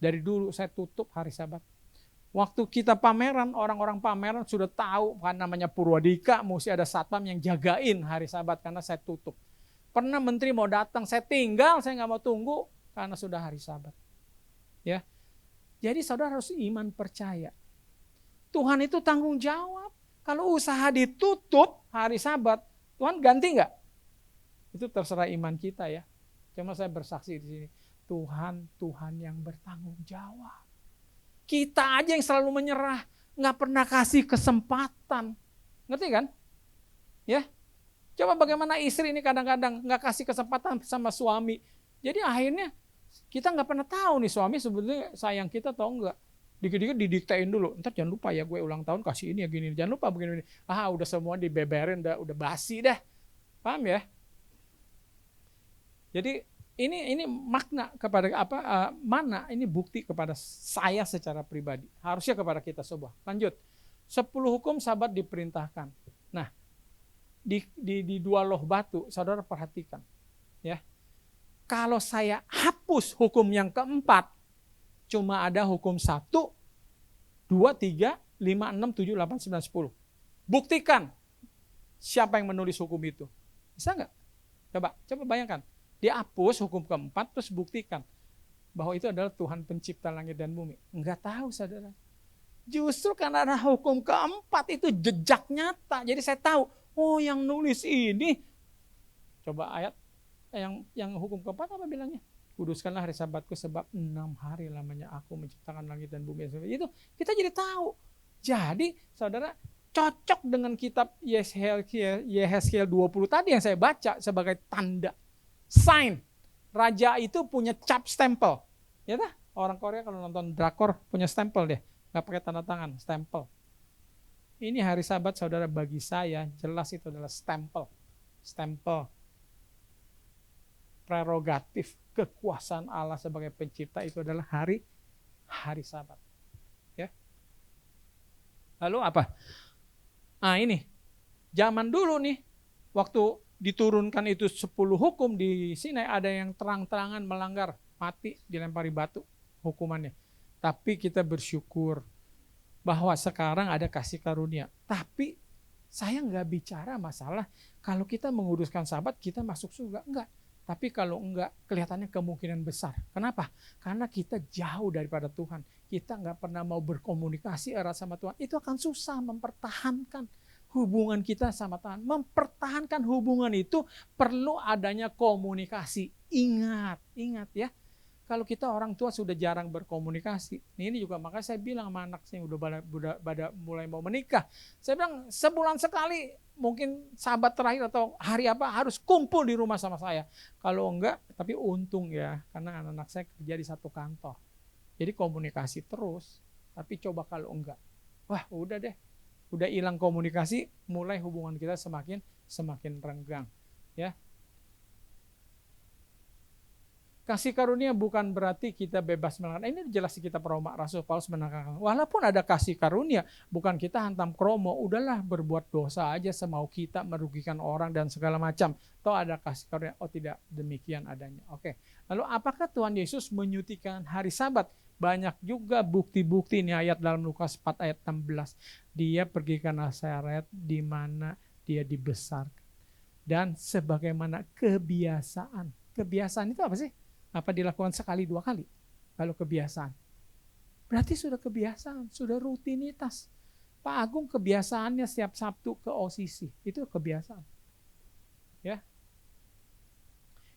Dari dulu saya tutup hari Sabat. Waktu kita pameran, orang-orang pameran sudah tahu kan namanya Purwadika, mesti ada satpam yang jagain hari Sabat karena saya tutup. Pernah menteri mau datang, saya tinggal, saya nggak mau tunggu karena sudah hari Sabat. Ya. Jadi saudara harus iman percaya. Tuhan itu tanggung jawab. Kalau usaha ditutup hari Sabat, Tuhan ganti nggak? Itu terserah iman kita ya. Cuma saya bersaksi di sini. Tuhan yang bertanggung jawab. Kita aja yang selalu menyerah. Nggak pernah kasih kesempatan. Ngerti kan? Ya. Coba bagaimana istri ini kadang-kadang nggak kasih kesempatan sama suami. Jadi akhirnya kita nggak pernah tahu nih suami sebetulnya sayang kita atau enggak. Dikit-dikit didiktein dulu. Ntar jangan lupa ya gue ulang tahun kasih ini ya gini. Jangan lupa begini. Udah semua dibeberin, udah basi dah. Paham ya? Jadi ini makna kepada mana ini bukti kepada saya secara pribadi. Harusnya kepada kita semua. Lanjut. 10 hukum Sabat diperintahkan. Nah, di 2 loh batu, saudara perhatikan. Ya. Kalau saya hapus hukum yang keempat, cuma ada hukum 1, 2, 3, 5, 6, 7, 8, 9, 10. Buktikan siapa yang menulis hukum itu. Bisa nggak? Coba bayangkan. Dihapus hukum keempat, terus buktikan bahwa itu adalah Tuhan pencipta langit dan bumi. Enggak tahu saudara. Justru karena ada hukum keempat itu jejak nyata. Jadi saya tahu, oh yang nulis ini. Coba ayat yang hukum keempat apa bilangnya? Kuduskanlah hari Sabatku sebab 6 hari lamanya aku menciptakan langit dan bumi. Itu kita jadi tahu. Jadi saudara cocok dengan kitab Yehezkiel 20 tadi yang saya baca sebagai tanda. Sign. Raja itu punya cap stempel. Ya dah, orang Korea kalau nonton drakor punya stempel deh. Gak pakai tanda tangan, stempel. Ini hari Sabat saudara bagi saya jelas itu adalah stempel. Stempel. Prerogatif kekuasaan Allah sebagai pencipta itu adalah hari Sabat. Ya. Lalu apa? Ini zaman dulu nih waktu diturunkan itu 10 hukum di Sinai ada yang terang-terangan melanggar, mati dilempari batu hukumannya. Tapi kita bersyukur bahwa sekarang ada kasih karunia. Tapi saya nggak bicara masalah kalau kita menguruskan Sabat kita masuk surga, enggak. Tapi kalau enggak, kelihatannya kemungkinan besar. Kenapa? Karena kita jauh daripada Tuhan. Kita nggak pernah mau berkomunikasi erat sama Tuhan. Itu akan susah mempertahankan hubungan kita sama Tuhan. Mempertahankan hubungan itu perlu adanya komunikasi. Ingat ya. Kalau kita orang tua sudah jarang berkomunikasi. Ini juga makanya saya bilang sama anak saya udah mulai mau menikah. Saya bilang sebulan sekali mungkin Sabat terakhir atau hari apa harus kumpul di rumah sama saya. Kalau enggak, tapi untung ya karena anak-anak saya kerja di satu kantor. Jadi komunikasi terus. Tapi coba kalau enggak, wah udah deh. Udah hilang komunikasi, mulai hubungan kita semakin renggang. Ya. Kasih karunia bukan berarti kita bebas melanggar. Ini jelas di kitab Roma, Rasul Paulus menekankan. Walaupun ada kasih karunia, bukan kita hantam kromo, udahlah berbuat dosa aja semau kita, merugikan orang dan segala macam. Toh ada kasih karunia, oh tidak demikian adanya. Oke. Lalu apakah Tuhan Yesus menyutikan hari Sabat? Banyak juga bukti-bukti ini ayat dalam Lukas 4 ayat 16. Dia pergi ke Nazaret di mana dia dibesarkan. dan sebagaimana kebiasaan. Kebiasaan itu apa sih? Apa dilakukan sekali 2 kali? Kalau kebiasaan. Berarti sudah kebiasaan, sudah rutinitas. Pak Agung kebiasaannya setiap Sabtu ke OCC. Itu kebiasaan. Ya.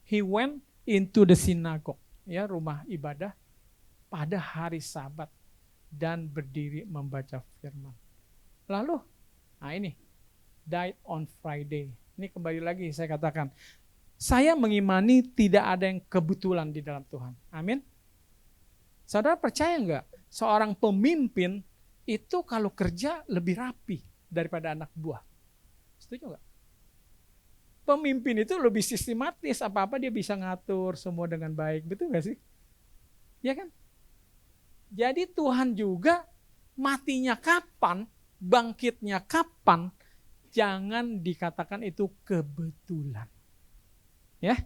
He went into the synagogue, ya, rumah ibadah pada hari Sabat dan berdiri membaca firman. Lalu, nah ini, died on Friday. Ini kembali lagi saya katakan, saya mengimani tidak ada yang kebetulan di dalam Tuhan. Amin. Saudara percaya enggak? Seorang pemimpin itu kalau kerja lebih rapi daripada anak buah. Setuju enggak? Pemimpin itu lebih sistematis, apa-apa dia bisa ngatur semua dengan baik. Betul enggak sih? Ya kan? Jadi Tuhan juga matinya kapan, bangkitnya kapan, jangan dikatakan itu kebetulan. Ya.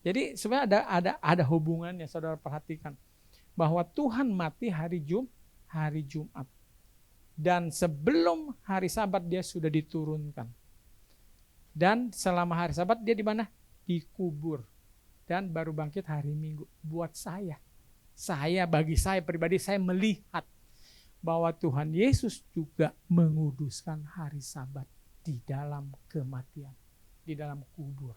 Jadi sebenarnya ada hubungannya, saudara perhatikan. Bahwa Tuhan mati hari Jumat. Dan sebelum hari Sabat dia sudah diturunkan. Dan selama hari Sabat dia di mana? Dikubur. Dan baru bangkit hari Minggu. Buat bagi saya pribadi, saya melihat bahwa Tuhan Yesus juga menguduskan hari Sabat di dalam kematian, di dalam kubur.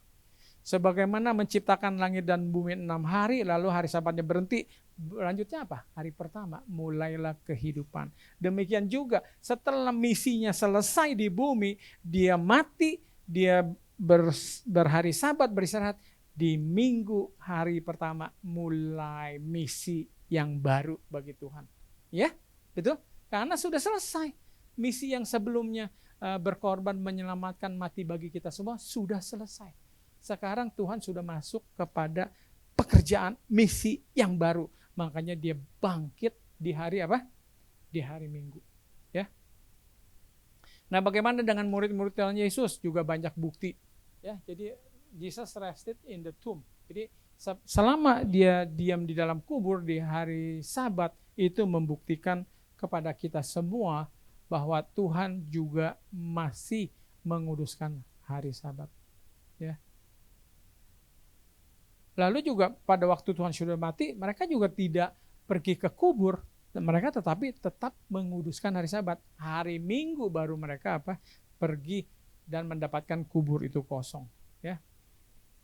Sebagaimana menciptakan langit dan bumi 6 hari, lalu hari Sabatnya berhenti, lanjutnya apa? Hari pertama, mulailah kehidupan. Demikian juga setelah misinya selesai di bumi, dia mati, dia berhari Sabat, beristirahat, di minggu hari pertama mulai misi yang baru bagi Tuhan. Ya, betul? Karena sudah selesai. Misi yang sebelumnya berkorban menyelamatkan mati bagi kita semua sudah selesai. Sekarang Tuhan sudah masuk kepada pekerjaan misi yang baru. Makanya dia bangkit di hari apa? Di hari Minggu. Ya. Nah, bagaimana dengan murid-murid Tuhan Yesus? Juga banyak bukti. Ya, jadi Jesus rested in the tomb. Jadi selama dia diam di dalam kubur di hari Sabat, itu membuktikan kepada kita semua bahwa Tuhan juga masih menguduskan hari Sabat. Ya. Lalu juga pada waktu Tuhan sudah mati, mereka juga tidak pergi ke kubur, mereka tetap menguduskan hari Sabat. Hari Minggu baru mereka pergi dan mendapatkan kubur itu kosong. Ya.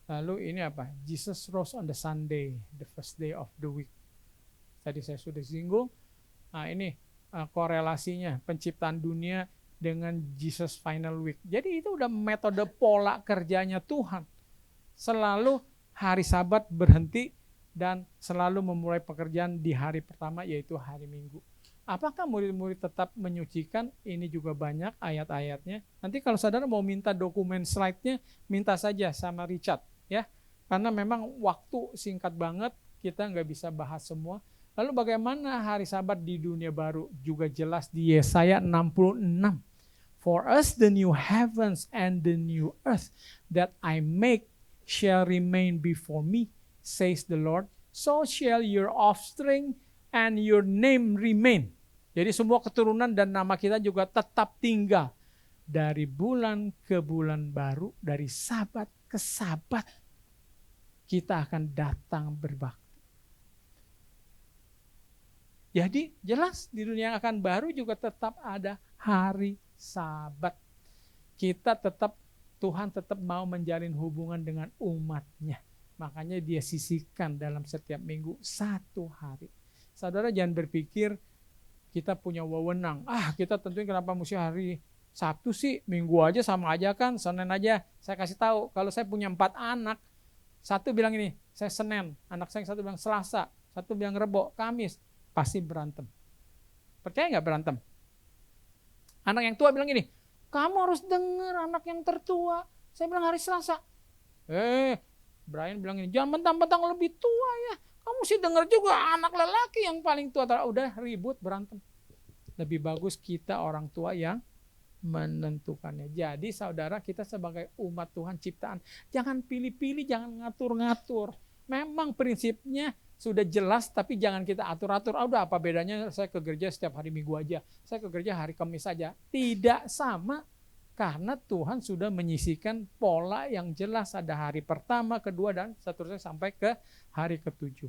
Lalu ini apa? Jesus rose on the Sunday, the first day of the week. Tadi saya sudah singgung. Nah, ini korelasinya penciptaan dunia dengan Jesus final week. Jadi itu udah metode pola kerjanya Tuhan. Selalu hari Sabat berhenti dan selalu memulai pekerjaan di hari pertama, yaitu hari Minggu. Apakah murid-murid tetap menyucikan? Ini juga banyak ayat-ayatnya. Nanti kalau saudara mau minta dokumen slide-nya, minta saja sama Richard. Ya, karena memang waktu singkat banget, kita nggak bisa bahas semua. Lalu bagaimana hari Sabat di dunia baru? Juga jelas di Yesaya 66. For us the new heavens and the new earth that I make shall remain before me, says the Lord. So shall your offspring and your name remain. Jadi semua keturunan dan nama kita juga tetap tinggal. Dari bulan ke bulan baru, dari Sabat ke Sabat, kita akan datang berbakti. Jadi jelas di dunia yang akan baru juga tetap ada hari Sabat. Tuhan tetap mau menjalin hubungan dengan umatnya. Makanya dia sisihkan dalam setiap minggu 1 hari. Saudara jangan berpikir kita punya wewenang. Kita tentuin kenapa mesti hari Sabtu sih, Minggu aja sama aja kan, Senin aja. Saya kasih tahu, kalau saya punya 4 anak, satu bilang ini, saya Senin, anak saya satu bilang Selasa, satu bilang Rebo, Kamis, pasti berantem. Percaya nggak berantem? Anak yang tua bilang gini, kamu harus dengar anak yang tertua. Saya bilang hari Selasa. Brian bilang ini, jangan mentang-mentang lebih tua ya. Kamu mesti dengar juga anak lelaki yang paling tua. Udah ribut, berantem. Lebih bagus kita orang tua yang menentukannya. Jadi saudara, kita sebagai umat Tuhan ciptaan, jangan pilih-pilih, jangan ngatur-ngatur. Memang prinsipnya sudah jelas, tapi jangan kita atur-atur. Udah apa bedanya saya ke gereja setiap hari Minggu aja, saya ke gereja hari Kamis saja. Tidak sama. Karena Tuhan sudah menyisihkan pola yang jelas, ada hari pertama, kedua, dan seterusnya sampai ke hari ke-7.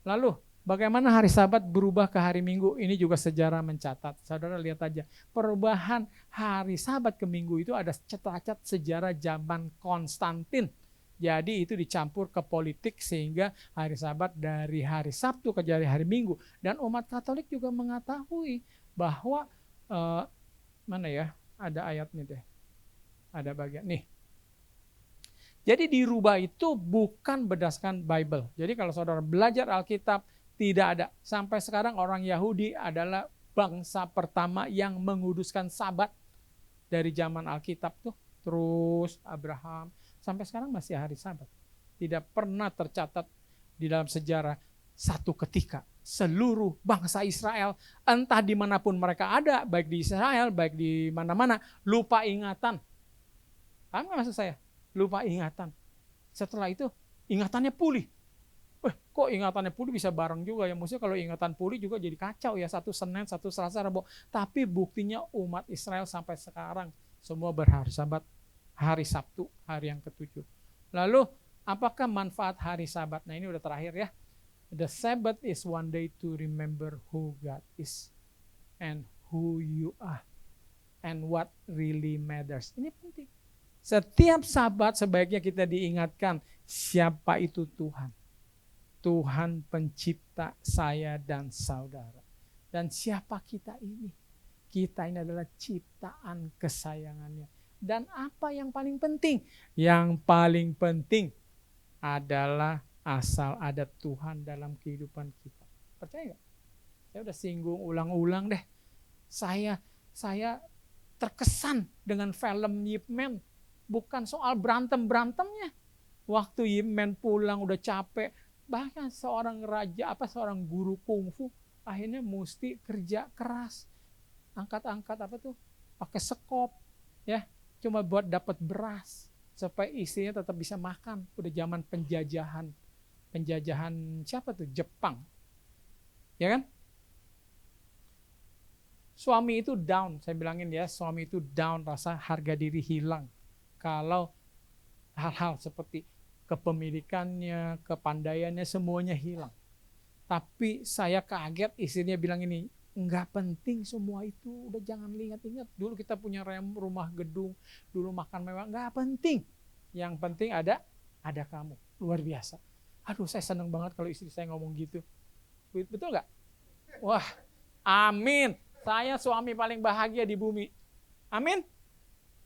Lalu bagaimana hari Sabat berubah ke hari Minggu? Ini juga sejarah mencatat. Saudara lihat aja, perubahan hari Sabat ke Minggu itu ada cacat sejarah zaman Konstantin. Jadi itu dicampur ke politik sehingga hari Sabat dari hari Sabtu ke hari Minggu. Dan umat Katolik juga mengetahui bahwa mana ya? Ada ayatnya deh. Ada bagian nih. Jadi dirubah itu bukan berdasarkan Bible. Jadi kalau saudara belajar Alkitab, tidak ada. Sampai sekarang orang Yahudi adalah bangsa pertama yang menguduskan Sabat dari zaman Alkitab tuh. Terus Abraham, sampai sekarang masih hari Sabat. Tidak pernah tercatat di dalam sejarah satu ketika seluruh bangsa Israel, entah dimanapun mereka ada, baik di Israel, baik di mana-mana, lupa ingatan. Paham nggak maksud saya? Lupa ingatan. Setelah itu ingatannya pulih. Kok ingatannya pulih bisa bareng juga ya? Maksudnya kalau ingatan pulih juga jadi kacau ya. Satu Senin, satu Selasa, Rabu. Tapi buktinya umat Israel sampai sekarang semua berhari Sabat, hari Sabtu, hari yang ke-7. Lalu apakah manfaat hari Sabat? Nah ini udah terakhir ya. The Sabbath is one day to remember who God is and who you are and what really matters. Ini penting. Setiap Sabat sebaiknya kita diingatkan siapa itu Tuhan. Tuhan pencipta saya dan saudara. Dan siapa kita ini? Kita ini adalah ciptaan kesayangannya. Dan apa yang paling penting? Yang paling penting adalah asal ada Tuhan dalam kehidupan kita. Percaya nggak? Saya udah singgung ulang-ulang deh. Saya terkesan dengan film Ip Man. Bukan soal berantem-berantemnya. Waktu Ip Man pulang udah capek. Bahkan seorang seorang guru kungfu akhirnya mesti kerja keras. Angkat-angkat pakai sekop. Ya, cuma buat dapat beras. Supaya istrinya tetap bisa makan. Udah zaman penjajahan siapa tuh? Jepang. Ya kan? Suami itu down, saya bilangin ya, suami itu down, rasa harga diri hilang. Kalau hal-hal seperti kepemilikannya, kepandaiannya semuanya hilang. Tapi saya kaget istrinya bilang ini, enggak penting semua itu, udah jangan ingat-ingat. Dulu kita punya rumah gedung, dulu makan mewah, enggak penting. Yang penting ada kamu, luar biasa. Aduh, saya senang banget kalau istri saya ngomong gitu. Betul nggak? Wah, amin. Saya suami paling bahagia di bumi. Amin.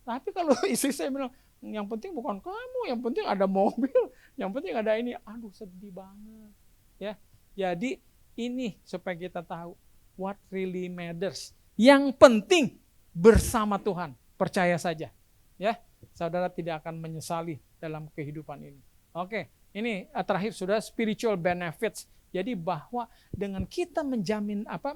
Tapi kalau istri saya bilang, yang penting bukan kamu, yang penting ada mobil, yang penting ada ini. Aduh, sedih banget. Ya, jadi ini supaya kita tahu what really matters. Yang penting bersama Tuhan. Percaya saja. Ya, saudara tidak akan menyesali dalam kehidupan ini. Oke. Ini terakhir sudah spiritual benefits. Jadi bahwa dengan kita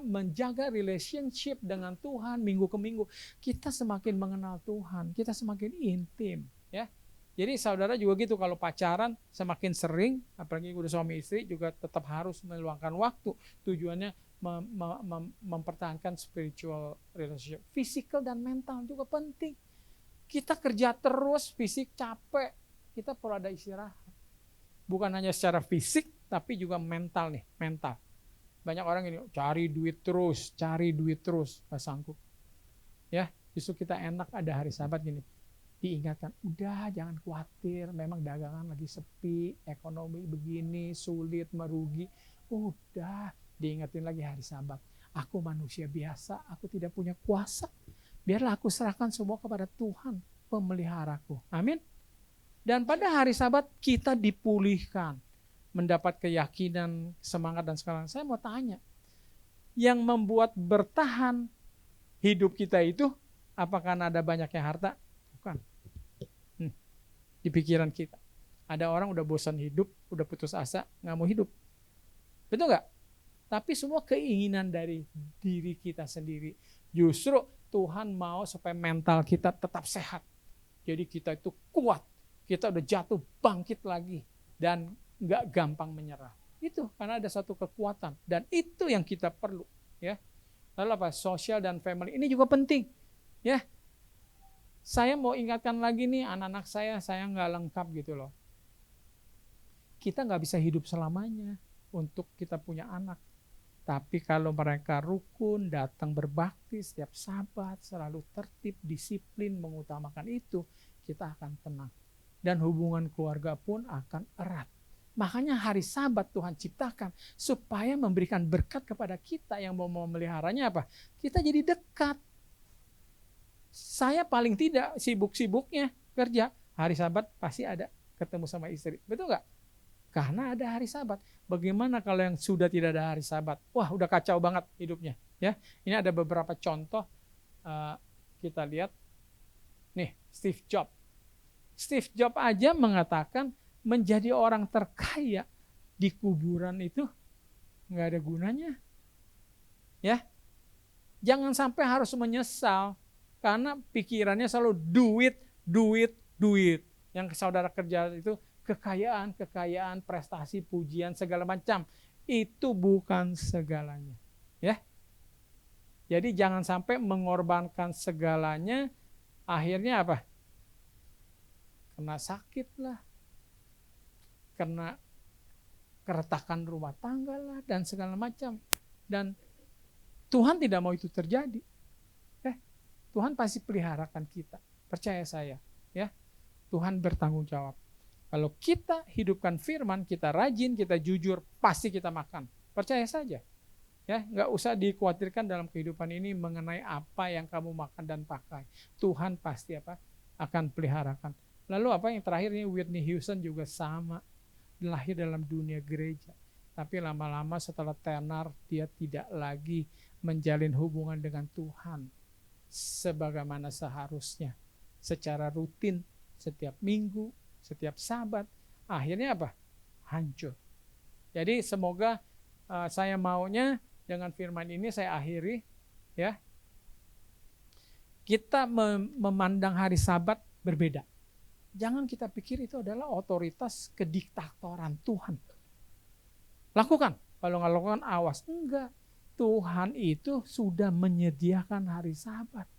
menjaga relationship dengan Tuhan minggu ke minggu, kita semakin mengenal Tuhan, kita semakin intim, ya. Jadi saudara juga gitu, kalau pacaran semakin sering, apalagi udah suami istri juga tetap harus meluangkan waktu. Tujuannya mempertahankan spiritual relationship. Physical dan mental juga penting. Kita kerja terus, fisik capek, kita perlu ada istirahat. Bukan hanya secara fisik, tapi juga mental nih, mental. Banyak orang ini cari duit terus, gak sanggup. Ya, justru kita enak ada hari Sabat gini. Diingatkan, udah jangan khawatir, memang dagangan lagi sepi, ekonomi begini, sulit, merugi. Udah, diingatin lagi hari Sabat. Aku manusia biasa, aku tidak punya kuasa. Biarlah aku serahkan semua kepada Tuhan, pemeliharaku. Amin. Dan pada hari Sabat kita dipulihkan, mendapat keyakinan, semangat dan sekarang. Saya mau tanya, yang membuat bertahan hidup kita itu, apakah ada banyaknya harta? Bukan. Di pikiran kita. Ada orang udah bosan hidup, udah putus asa, nggak mau hidup. Betul nggak? Tapi semua keinginan dari diri kita sendiri. Justru Tuhan mau supaya mental kita tetap sehat. Jadi kita itu kuat. Kita udah jatuh, bangkit lagi. Dan nggak gampang menyerah. Itu karena ada satu kekuatan. Dan itu yang kita perlu. Ya. Lalu apa? Sosial dan family. Ini juga penting. Ya. Saya mau ingatkan lagi nih anak-anak saya nggak lengkap gitu loh. Kita nggak bisa hidup selamanya untuk kita punya anak. Tapi kalau mereka rukun, datang berbakti setiap Sabat, selalu tertib, disiplin, mengutamakan itu, kita akan tenang. Dan hubungan keluarga pun akan erat. Makanya hari Sabat Tuhan ciptakan supaya memberikan berkat kepada kita yang mau memeliharanya apa? Kita jadi dekat. Saya paling tidak sibuk-sibuknya kerja, hari Sabat pasti ada ketemu sama istri. Betul nggak? Karena ada hari Sabat. Bagaimana kalau yang sudah tidak ada hari Sabat? Wah, udah kacau banget hidupnya. Ya, ini ada beberapa contoh. Kita lihat, nih Steve Jobs. Steve Jobs aja mengatakan menjadi orang terkaya di kuburan itu nggak ada gunanya. Ya, jangan sampai harus menyesal karena pikirannya selalu duit, duit, duit. Yang saudara kerja itu kekayaan, kekayaan, prestasi, pujian, segala macam. Itu bukan segalanya. Ya. Jadi jangan sampai mengorbankan segalanya, akhirnya apa? Kena sakit lah, kena keretakan rumah tangga lah, dan segala macam. Dan Tuhan tidak mau itu terjadi. Tuhan pasti peliharakan kita. Percaya saya. Ya, Tuhan bertanggung jawab. Kalau kita hidupkan firman, kita rajin, kita jujur, pasti kita makan. Percaya saja. Ya, nggak usah dikhawatirkan dalam kehidupan ini mengenai apa yang kamu makan dan pakai. Tuhan pasti apa? Akan peliharakan. Lalu apa yang terakhir ini, Whitney Houston juga sama. Lahir dalam dunia gereja. Tapi lama-lama setelah tenar, dia tidak lagi menjalin hubungan dengan Tuhan sebagaimana seharusnya. Secara rutin, setiap minggu, setiap Sabat, akhirnya apa? Hancur. Jadi semoga saya maunya dengan firman ini saya akhiri, ya. Kita memandang hari Sabat berbeda. Jangan kita pikir itu adalah otoritas kediktatoran Tuhan. Lakukan, kalau nggak lakukan awas. Enggak, Tuhan itu sudah menyediakan hari Sabat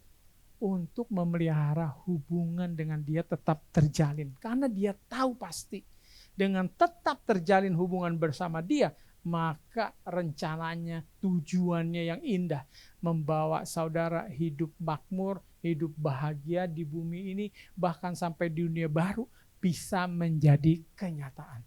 untuk memelihara hubungan dengan Dia tetap terjalin. Karena Dia tahu pasti dengan tetap terjalin hubungan bersama Dia, maka rencananya, tujuannya yang indah membawa saudara hidup makmur, hidup bahagia di bumi ini, bahkan sampai di dunia baru bisa menjadi kenyataan.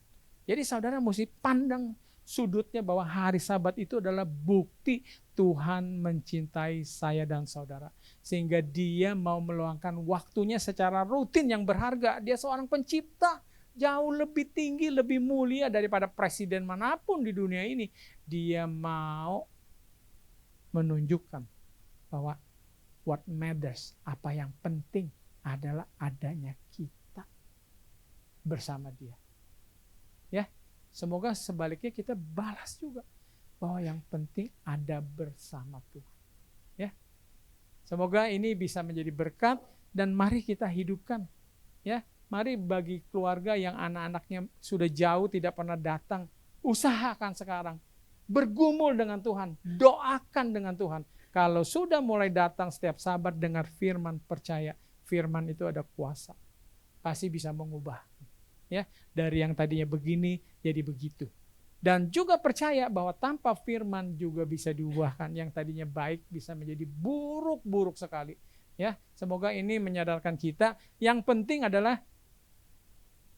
Jadi saudara mesti pandang sudutnya bahwa hari Sabat itu adalah bukti Tuhan mencintai saya dan saudara. Sehingga Dia mau meluangkan waktunya secara rutin yang berharga. Dia seorang pencipta, jauh lebih tinggi, lebih mulia daripada presiden manapun di dunia ini. Dia mau menunjukkan bahwa what matters, apa yang penting adalah adanya kita bersama Dia. Ya. Semoga sebaliknya kita balas juga bahwa yang penting ada bersama Tuhan. Ya. Semoga ini bisa menjadi berkat dan mari kita hidupkan. Ya, mari bagi keluarga yang anak-anaknya sudah jauh tidak pernah datang, usahakan sekarang bergumul dengan Tuhan, doakan dengan Tuhan. Kalau sudah mulai datang setiap Sabat dengar firman, percaya firman itu ada kuasa. Pasti bisa mengubah. Ya, dari yang tadinya begini jadi begitu. Dan juga percaya bahwa tanpa firman juga bisa diubahkan, yang tadinya baik bisa menjadi buruk-buruk sekali. Ya, semoga ini menyadarkan kita yang penting adalah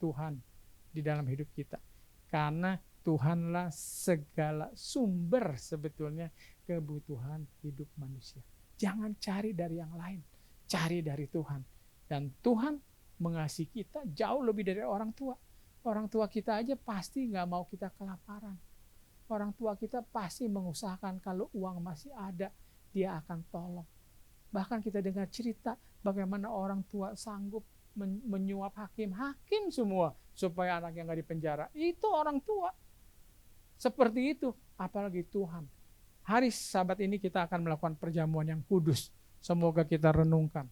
Tuhan di dalam hidup kita. Karena Tuhanlah segala sumber sebetulnya kebutuhan hidup manusia. Jangan cari dari yang lain, cari dari Tuhan. Dan Tuhan mengasihi kita jauh lebih dari orang tua. Orang tua kita aja pasti nggak mau kita kelaparan. Orang tua kita pasti mengusahakan kalau uang masih ada, Dia akan tolong. Bahkan kita dengar cerita bagaimana orang tua sanggup menyuap hakim semua supaya anaknya nggak dipenjara. Itu orang tua. Seperti itu, apalagi Tuhan. Hari Sabat ini kita akan melakukan perjamuan yang kudus. Semoga kita renungkan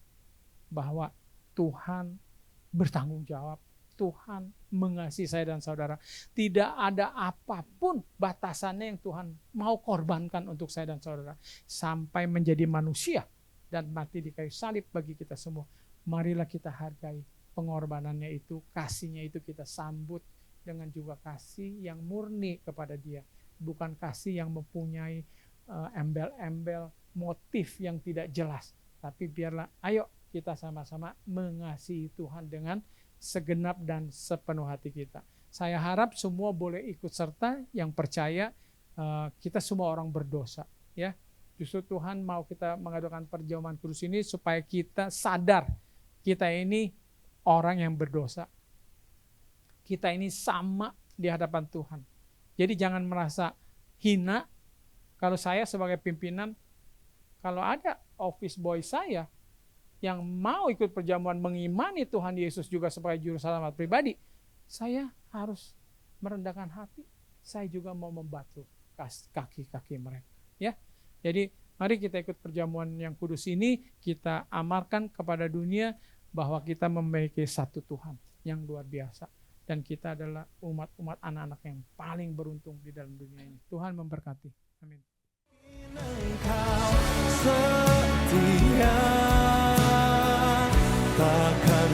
bahwa Tuhan bertanggung jawab. Tuhan mengasihi saya dan saudara. Tidak ada apapun batasannya yang Tuhan mau korbankan untuk saya dan saudara. Sampai menjadi manusia dan mati di kayu salib bagi kita semua. marilah kita hargai pengorbanannya itu, kasihnya itu kita sambut dengan juga kasih yang murni kepada dia. Bukan kasih yang mempunyai embel-embel motif yang tidak jelas. Tapi biarlah, ayo kita sama-sama mengasihi Tuhan dengan segenap dan sepenuh hati kita. Saya harap semua boleh ikut serta yang percaya kita semua orang berdosa. Ya, justru Tuhan mau kita mengadakan perjamuan kudus ini supaya kita sadar kita ini orang yang berdosa. Kita ini sama di hadapan Tuhan. Jadi jangan merasa hina kalau saya sebagai pimpinan, kalau ada office boy saya yang mau ikut perjamuan mengimani Tuhan Yesus juga sebagai juru selamat pribadi, saya harus merendahkan hati. Saya juga mau membasuh kaki-kaki mereka. Ya, jadi mari kita ikut perjamuan yang kudus ini, kita amarkan kepada dunia bahwa kita memiliki satu Tuhan yang luar biasa. Dan kita adalah umat-umat anak-anak yang paling beruntung di dalam dunia ini. Tuhan memberkati. Amin. Engkau setia, takkan